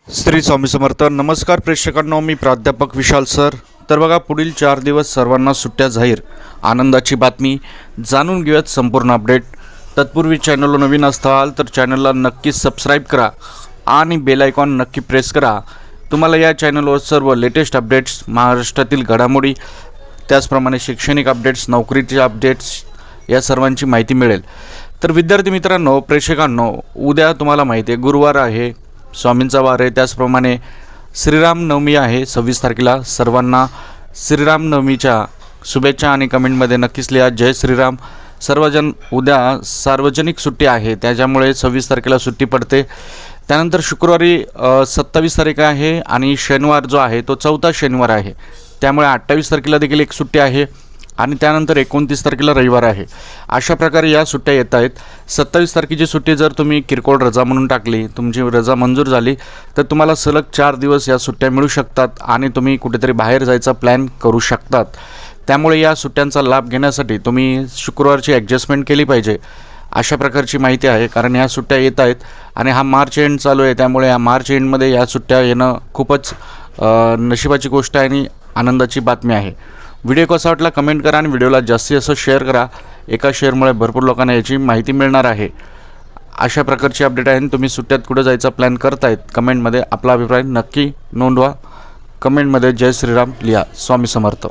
श्री स्वामी समर्थ. नमस्कार प्रेक्षकांनो, मी प्राध्यापक विशाल सर. तर बघा, पुढील 4 दिवस सर्वांना सुट्ट्या जाहीर. आनंदाची बातमी. जाणून घेऊयात संपूर्ण अपडेट. तत्पूर्वी चॅनलला नवीन असाल तर चॅनलला नक्की सबस्क्राईब करा आणि बेल आयकॉन नक्की प्रेस करा. तुम्हाला या चॅनलवर सर्व लेटेस्ट अपडेट्स, महाराष्ट्रातील घडामोडी, त्याचप्रमाणे शैक्षणिक अपडेट्स, नोकरीचे अपडेट्स या सर्वांची माहिती मिळेल. तर विद्यार्थी मित्रांनो, प्रेक्षकांनो, उद्या तुम्हाला माहिती आहे गुरुवार आहे, स्वामींचा वार आहे. त्याचप्रमाणे श्रीराम नवमी आहे 26 तारखेला. सर्वांना श्रीराम नवमीच्या शुभेच्छा आणि कमेंटमध्ये नक्कीच लिहा जय श्रीराम. सर्वजण, उद्या सार्वजनिक सुट्टी आहे, त्याच्यामुळे 26 तारखेला सुट्टी पडते. त्यानंतर शुक्रवारी 27 तारीख आहे आणि शनिवार जो आहे तो 4था शनिवार आहे, त्यामुळे 28 तारखेला देखील एक सुट्टी आहे आणि त्यानंतर 29 तारखेला रविवार आहे. अशा प्रकारे या सुट्ट्या येत आहेत. 27 तारखेची सुट्टी जर तुम्ही किरकोळ रजा म्हणून टाकली, तुमची रजा मंजूर झाली, तर तुम्हाला सलग 4 दिवस या सुट्ट्या मिळू शकतात आणि तुम्ही कुठेतरी बाहेर जायचा प्लॅन करू शकतात. त्यामुळे या सुट्ट्यांचा लाभ घेण्यासाठी तुम्ही शुक्रवारची ॲडजस्टमेंट केली पाहिजे, अशा प्रकारची माहिती आहे. कारण ह्या सुट्ट्या येत आहेत आणि हा मार्च एंड चालू आहे, त्यामुळे या मार्च एंडमध्ये या सुट्ट्या येणं खूपच नशिबाची गोष्ट आहे आणि आनंदाची बातमी आहे. व्हिडिओ कसा वाटला कमेंट करा आणि व्हिडिओला जास्तीत जास्त शेअर करा. एका शेअरमुळे भरपूर लोकांना याची माहिती मिळणार आहे. अशा प्रकारची अपडेट आहे. तुम्ही सुट्ट्यात कुठं जायचा प्लॅन करतायत, कमेंटमध्ये आपला अभिप्राय नक्की नोंदवा. कमेंटमध्ये जय श्रीराम लिहा. स्वामी समर्थ.